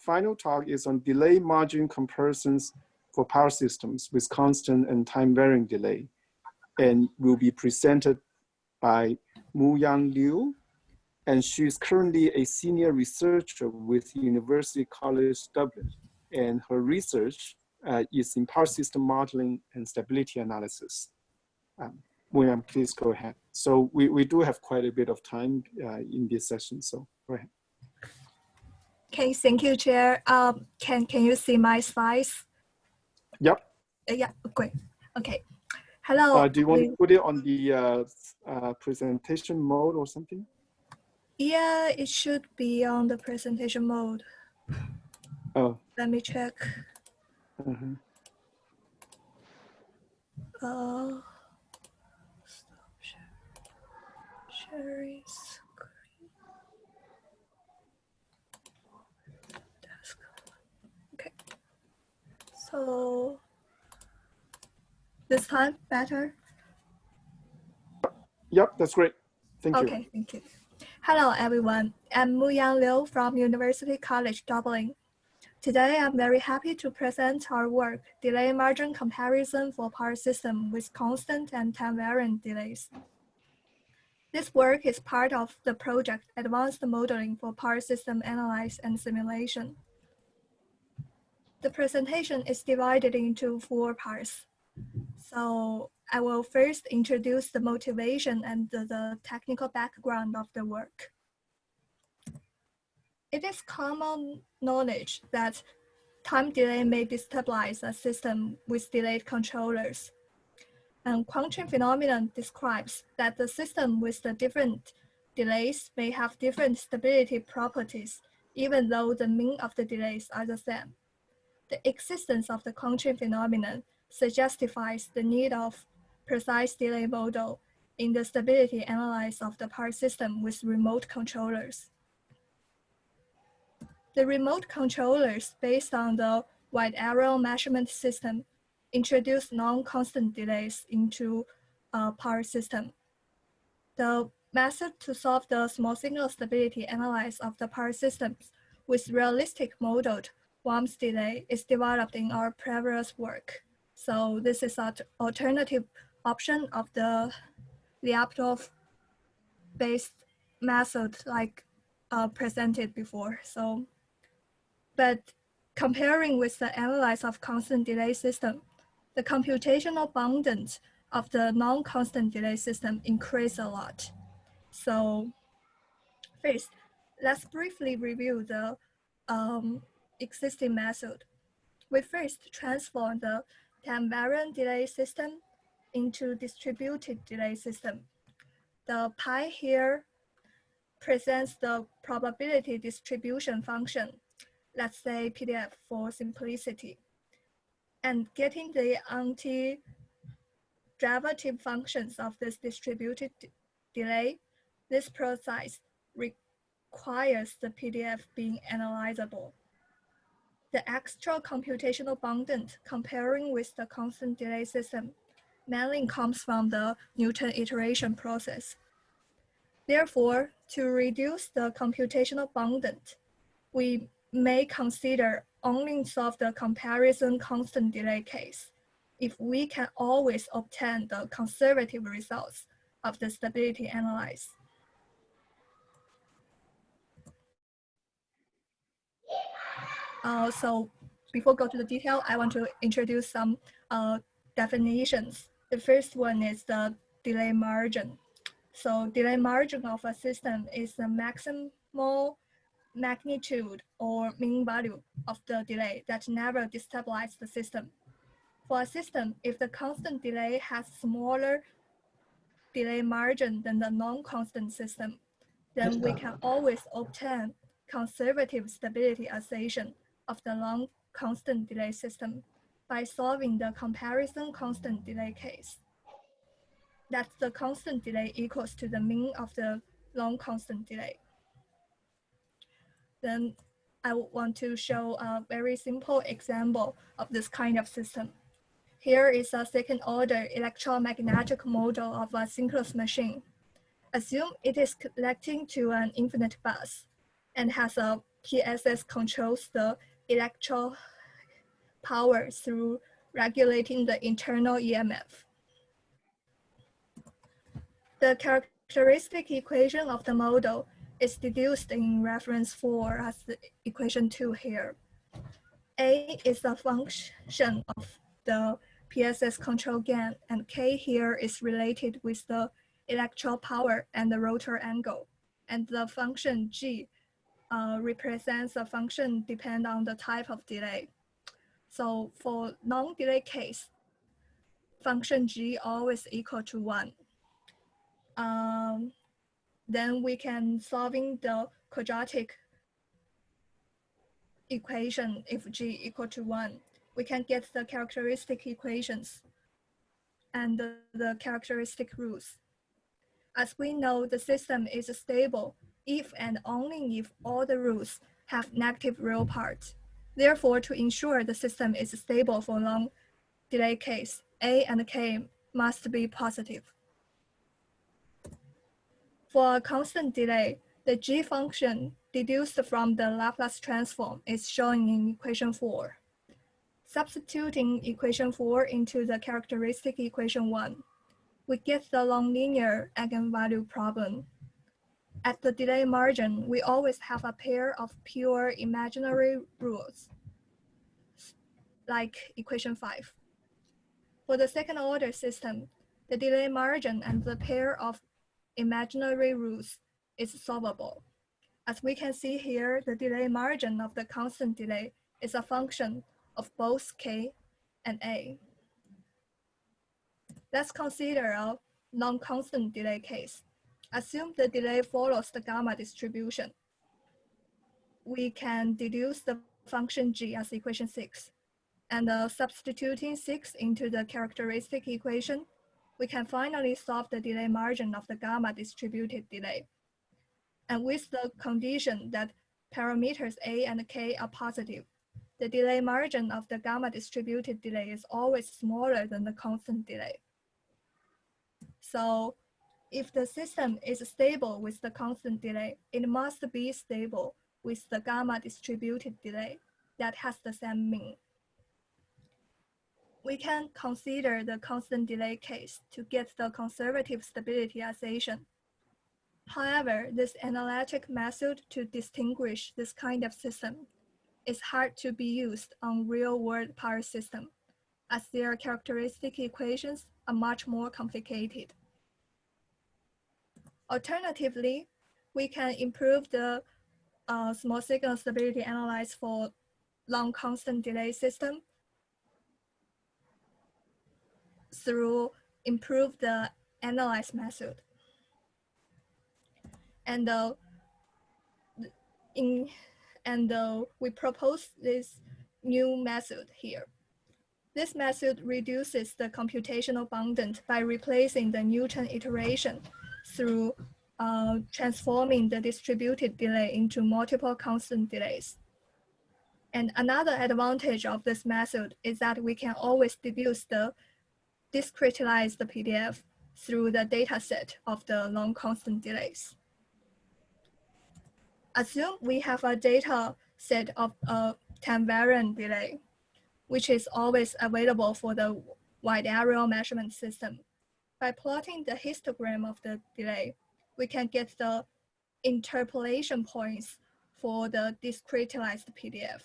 final talk is on delay margin comparisons for power systems with constant and time varying delay, and will be presented by Muyang Liu. And she's currently a senior researcher with University College Dublin. And her research is in power system modeling and stability analysis. Muyang, please go ahead. So we do have quite a bit of time in this session, so go ahead. Okay, thank you, Chair. Can you see my slides? Yep. Yeah, great. Okay. Hello. Do you want to put it on the presentation mode or something? Yeah, it should be on the presentation mode. Oh. Let me check. Mm-hmm. Stop sharing screen. Okay. So this time better? Yep, that's great. Thank you. Okay, thank you. Hello, everyone. I'm Muyang Liu from University College Dublin. Today, I'm very happy to present our work, Delay Margin Comparison for Power System with Constant and Time-Varying Delays. This work is part of the project Advanced Modeling for Power System Analysis and Simulation. The presentation is divided into 4 parts. So I will first introduce the motivation and the technical background of the work. It is common knowledge that time delay may destabilize a system with delayed controllers. And quantum phenomenon describes that the system with the different delays may have different stability properties, even though the mean of the delays are the same. The existence of the quantum phenomenon justifies the need of precise delay model in the stability analysis of the power system with remote controllers. The remote controllers based on the wide area measurement system introduce non-constant delays into a power system. The method to solve the small signal stability analysis of the power systems with realistic modeled Worms delay is developed in our previous work. So this is an alternative option of the Lyapunov-based method like presented before. But comparing with the analysis of constant delay system, the computational abundance of the non-constant delay system increased a lot. So first, let's briefly review the existing method. We first transform the time-varying delay system into distributed delay system. The pi here presents the probability distribution function, let's say PDF for simplicity. And getting the anti-derivative functions of this distributed delay, this process requires the PDF being analyzable. The extra computational abundance comparing with the constant delay system mainly comes from the Newton iteration process. Therefore, to reduce the computational abundance, we may consider only solve the comparison constant delay case if we can always obtain the conservative results of the stability analysis. So before go to the detail, I want to introduce some definitions. The first one is the delay margin. So delay margin of a system is the maximal magnitude or mean value of the delay that never destabilizes the system. For a system, if the constant delay has smaller delay margin than the non-constant system, then we can always obtain conservative stability assertion of the non-constant delay system by solving the comparison constant delay case. That the constant delay equals to the mean of the non-constant delay. Then I want to show a very simple example of this kind of system. Here is a second-order electromagnetic model of a synchronous machine. Assume it is connecting to an infinite bus and has a PSS controls the electrical power through regulating the internal EMF. The characteristic equation of the model is deduced in reference 4 as the equation 2 here. A is a function of the PSS control gain, and K here is related with the electrical power and the rotor angle. And the function G represents a function depend on the type of delay. So for non-delay case, function G always equal to 1. Then we can solving the quadratic equation if G equal to 1. We can get the characteristic equations and the characteristic rules. As we know, the system is stable if and only if all the rules have negative real parts. Therefore, to ensure the system is stable for long delay case, A and K must be positive. For a constant delay, the G function deduced from the Laplace transform is shown in equation 4. Substituting equation 4 into the characteristic equation 1, we get the nonlinear eigenvalue problem. At the delay margin, we always have a pair of pure imaginary rules, like equation 5. For the second order system, the delay margin and the pair of imaginary rules is solvable. As we can see here, the delay margin of the constant delay is a function of both K and A. Let's consider a non-constant delay case. Assume the delay follows the gamma distribution. We can deduce the function G as equation 6. And substituting 6 into the characteristic equation, we can finally solve the delay margin of the gamma distributed delay. And with the condition that parameters A and K are positive, the delay margin of the gamma distributed delay is always smaller than the constant delay. So if the system is stable with the constant delay, it must be stable with the gamma distributed delay that has the same mean. We can consider the constant delay case to get the conservative stabilization. However, this analytic method to distinguish this kind of system is hard to be used on real-world power system, as their characteristic equations are much more complicated. Alternatively, we can improve the small signal stability analysis for long constant delay system through improve the analyze method. And we propose this new method here. This method reduces the computational boundant by replacing the Newton iteration through transforming the distributed delay into multiple constant delays. And another advantage of this method is that we can always deduce the discretized PDF through the dataset of the long constant delays. Assume we have a data set of a time variant delay, which is always available for the wide area measurement system. By plotting the histogram of the delay, we can get the interpolation points for the discretized PDF.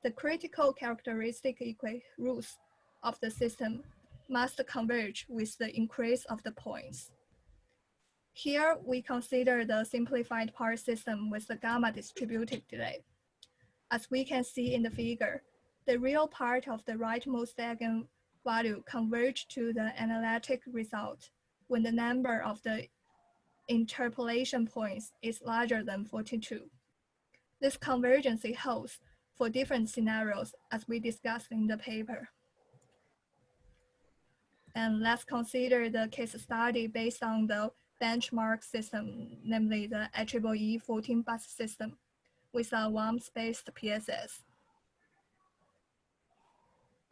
The critical characteristic rules of the system must converge with the increase of the points. Here, we consider the simplified power system with the gamma distributed delay. As we can see in the figure, the real part of the rightmost eigenvalue converge to the analytic result when the number of the interpolation points is larger than 42. This convergence holds for different scenarios as we discussed in the paper. And let's consider the case study based on the benchmark system, namely the IEEE 14 bus system with a WAMS-based PSS.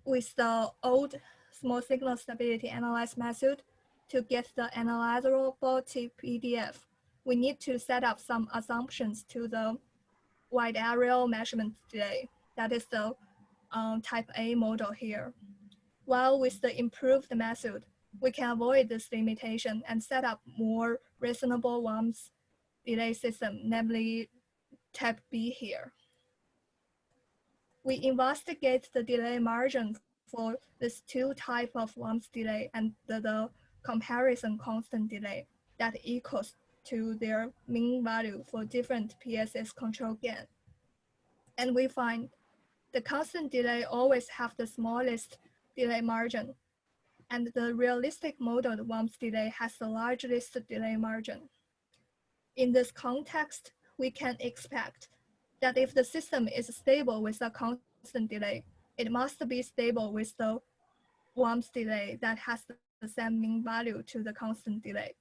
With the old small signal stability analysis method, to get the analyzable PDF, we need to set up some assumptions to the wide area measurement delay. That is the type A model here. While with the improved method, we can avoid this limitation and set up more reasonable WAMS delay system, namely type B here. We investigate the delay margin for these two types of WAMS delay and the comparison constant delay that equals to their mean value for different PSS control gain. And we find the constant delay always have the smallest delay margin, and the realistic modeled WAMS delay has the largest delay margin. In this context, we can expect that if the system is stable with a constant delay, it must be stable with the WAMS delay that has the same mean value to the constant delay.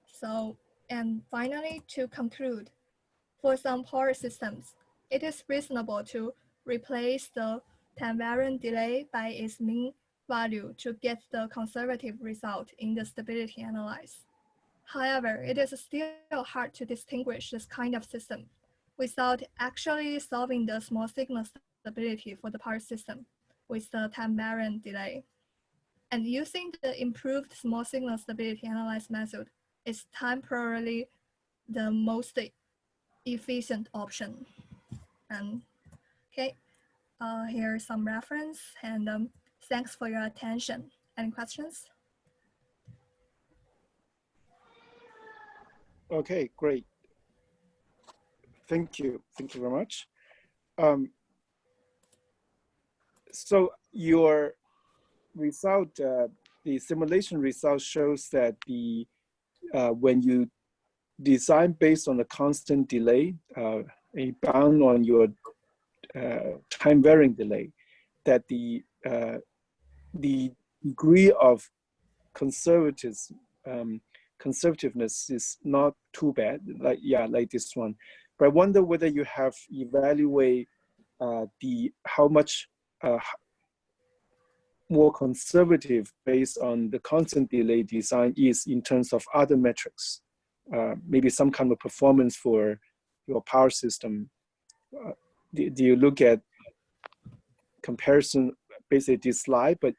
So, and finally, to conclude, for some power systems, it is reasonable to replace the time-varying delay by its mean value to get the conservative result in the stability analysis. However, it is still hard to distinguish this kind of system without actually solving the small signal stability for the power system with the time-varying delay. And using the improved small signal stability analysis method is temporarily the most efficient option. And okay, here's some reference, and thanks for your attention. Any questions? Okay, great. Thank you. Thank you very much. So your result, the simulation result shows that the when you design based on a constant delay, a bound on your time varying delay, that the degree of conservativeness is not too bad, like this one. But I wonder whether you have evaluate how much more conservative based on the constant delay design is in terms of other metrics, maybe some kind of performance for your power system. Do you look at comparison, basically this slide, but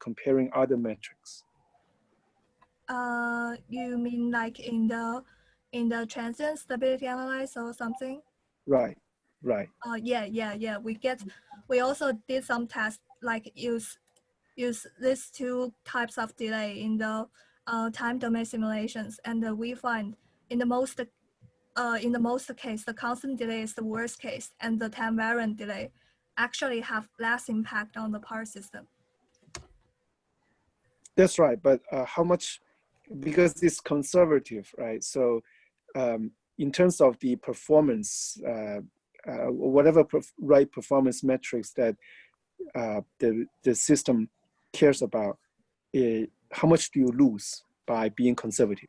comparing other metrics? You mean like in the transient stability analysis or something? Right, right. Yeah. We also did some tests like use these two types of delay in the time domain simulations, and we find in the most case the constant delay is the worst case, and the time variant delay actually have less impact on the power system. That's right, but how much? Because it's conservative, right? So in terms of the performance, whatever right performance metrics that the system cares about, how much do you lose by being conservative?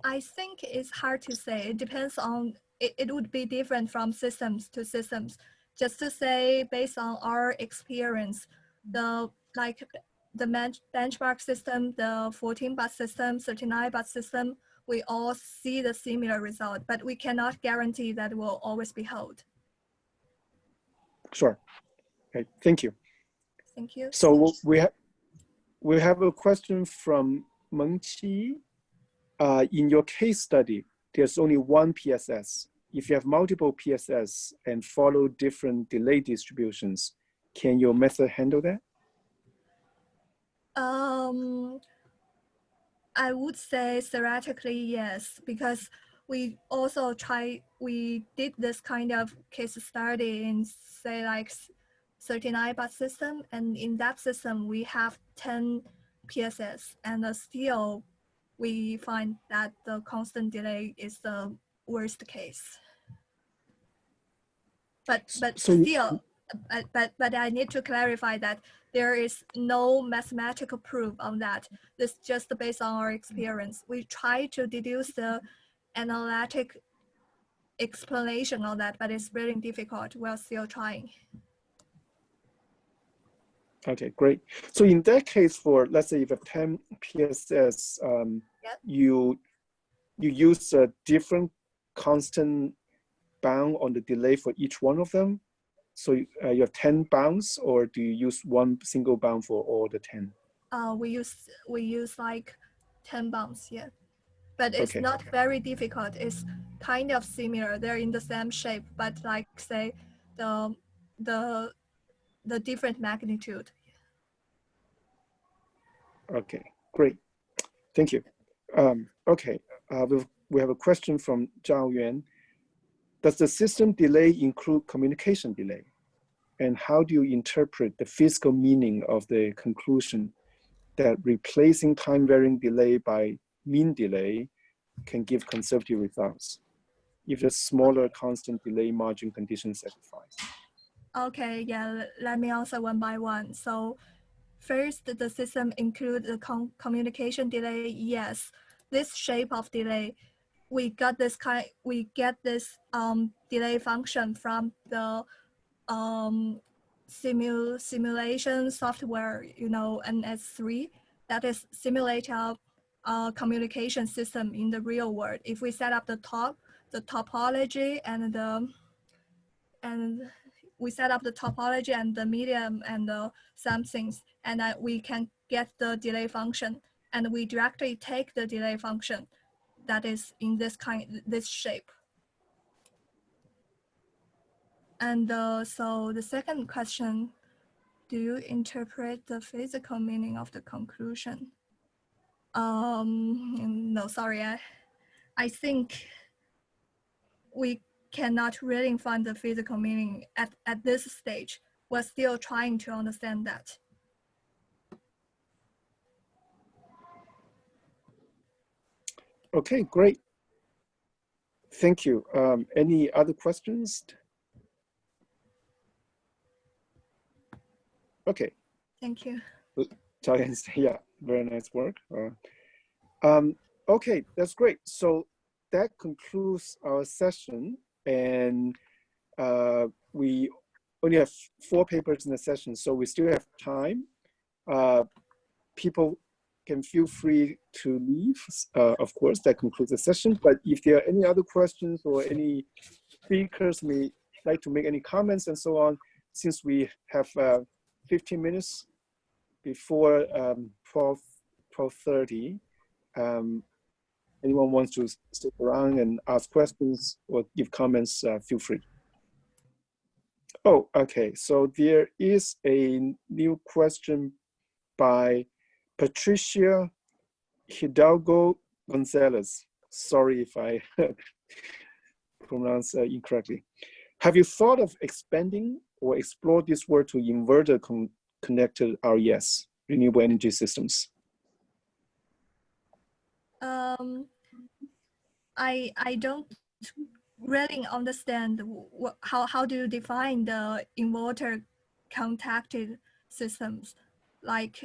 I think it's hard to say. It depends on, it would be different from systems to systems. Just to say, based on our experience, the benchmark system, the 14-bus system, 39-bus system, we all see the similar result, but we cannot guarantee that will always be held. Sure. Okay, thank you. Thank you. So we have a question from Mengqi. In your case study, there's only one PSS. If you have multiple PSS and follow different delay distributions, can your method handle that? I would say theoretically yes, because we did this kind of case study in, say, like 39-bus system, and in that system we have 10 PSS, and still we find that the constant delay is the worst case. But I need to clarify that there is no mathematical proof on that. This is just based on our experience. We try to deduce the analytic explanation on that, but it's really difficult. We're still trying. Okay, great. So in that case, for let's say if you have 10 PSS, yep. you use a different constant bound on the delay for each one of them? So you have 10 bounds, or do you use one single bound for all the 10? We use like 10 bounds, yeah. But it's Okay. not very difficult. It's kind of similar. They're in the same shape, but like say the different magnitude. Okay, great. Thank you. Okay, we have a question from Zhao Yuan. Does the system delay include communication delay? And how do you interpret the physical meaning of the conclusion that replacing time-varying delay by mean delay can give conservative results if the smaller constant delay margin condition satisfies? Okay, yeah, let me answer one by one. So first, the system includes the communication delay. Yes, this shape of delay, we get this delay function from the simulation software, you know, NS3, that is simulate a communication system in the real world. If we set up the topology and we set up the topology and the medium and some things, and we can get the delay function, and we directly take the delay function that is in this shape. And so the second question, do you interpret the physical meaning of the conclusion? No, sorry, I think we cannot really find the physical meaning at this stage. We're still trying to understand that. Okay, great. Thank you. Any other questions? Okay. Thank you. Yeah, very nice work. Okay, that's great. So that concludes our session, and we only have 4 papers in the session, so we still have time. People can feel free to leave. Of course, that concludes the session. But if there are any other questions or any speakers may like to make any comments and so on, since we have 15 minutes before 12:30, anyone wants to stick around and ask questions or give comments, feel free. Oh, okay. So there is a new question by Patricia Hidalgo Gonzalez. Sorry if I pronounce incorrectly. Have you thought of expanding or explored this word to inverter connected RES, renewable energy systems? I don't really understand how do you define the inverter contacted systems. Like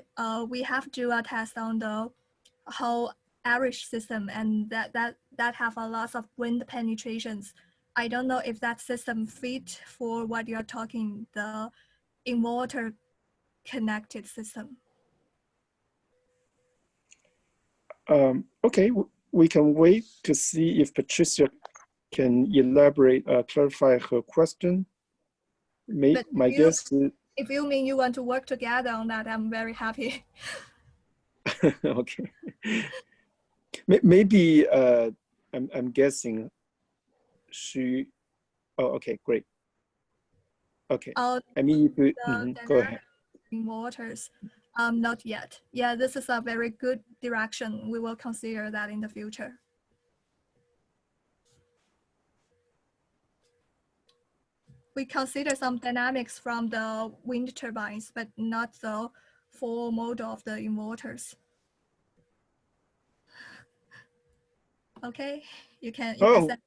we have to do a test on the whole Irish system, and that have a lot of wind penetrations. I don't know if that system fit for what you're talking, the inverter connected system. Okay, we can wait to see if Patricia can elaborate, clarify her question. My guess is, if you mean you want to work together on that, I'm very happy. Okay. Maybe I'm guessing she. Oh, okay, great. Okay. I mean, go ahead. Inverters, not yet. Yeah, this is a very good direction. We will consider that in the future. We consider some dynamics from the wind turbines, but not the full model of the inverters. Okay, you can send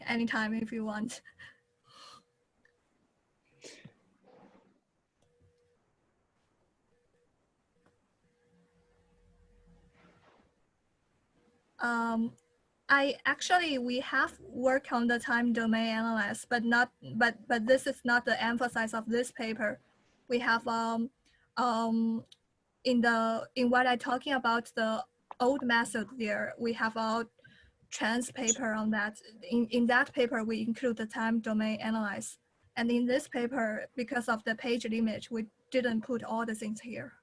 anytime if you want. We have worked on the time domain analysis, but this is not the emphasis of this paper. We have in what I'm talking about, the old method there, we have Chan's paper on that. In that paper, we include the time domain analyze. And in this paper, because of the page limit, we didn't put all the things here.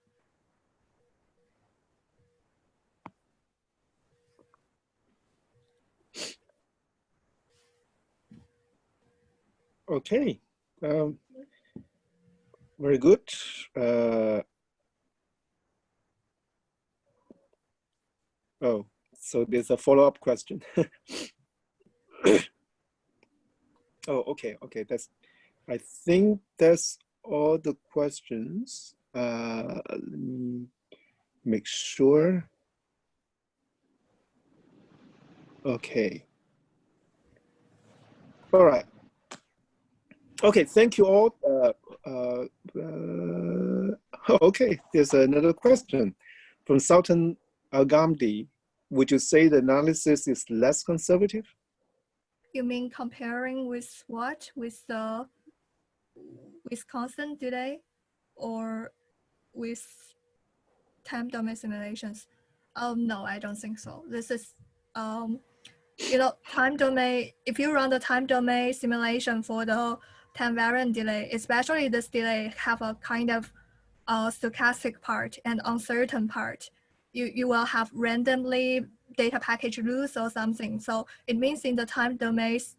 Okay, very good. Oh, so there's a follow-up question. Oh, okay, I think that's all the questions. Let me make sure. Okay. All right. Okay, thank you all. Okay, there's another question from Sultan Al-Ghamdi. Would you say the analysis is less conservative? You mean comparing with what? With constant delay or with time domain simulations? No, I don't think so. This is, time domain, if you run the time domain simulation for the time variant delay, especially this delay have a kind of stochastic part and uncertain part. You will have randomly data package loose or something. So it means in the time domains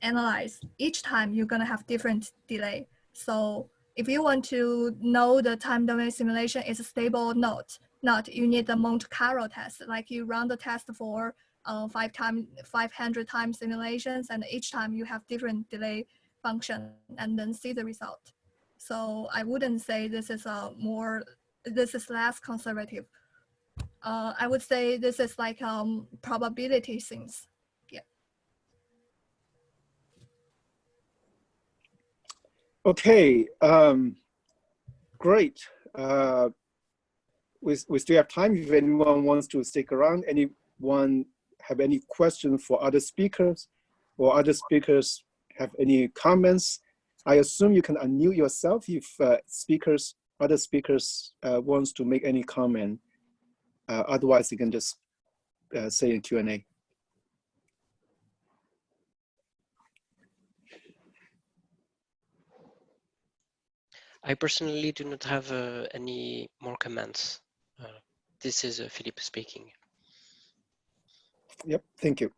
analyze, each time you're gonna have different delay. So if you want to know the time domain simulation is stable or not, you need the Monte Carlo test. Like you run the test for 500 times simulations, and each time you have different delay function and then see the result. So I wouldn't say this is less conservative. I would say this is like probability things. Yeah. Okay, great. We still have time if anyone wants to stick around. Anyone have any questions for other speakers, or other speakers have any comments? I assume you can unmute yourself if other speakers wants to make any comment. Otherwise, you can just say in Q&A. I personally do not have any more comments. This is Philippe speaking. Yep, thank you.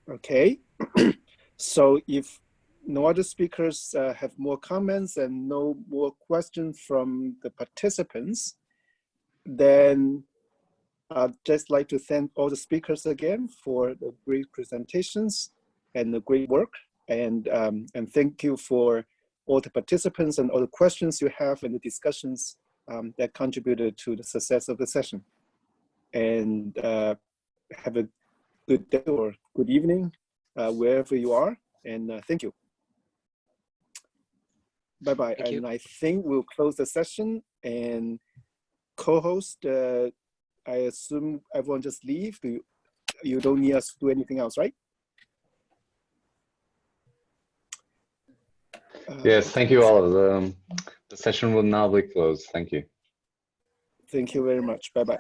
Okay, so if no other speakers have more comments and no more questions from the participants, then I'd just like to thank all the speakers again for the great presentations and the great work. And thank you for all the participants and all the questions you have and the discussions that contributed to the success of the session. And have a good day or good evening, wherever you are. And thank you. Bye-bye. And I think we'll close the session, and co-host, I assume everyone just leave. You don't need us to do anything else, right? Yes, thank you all. The session will now be closed. Thank you. Thank you very much. Bye-bye.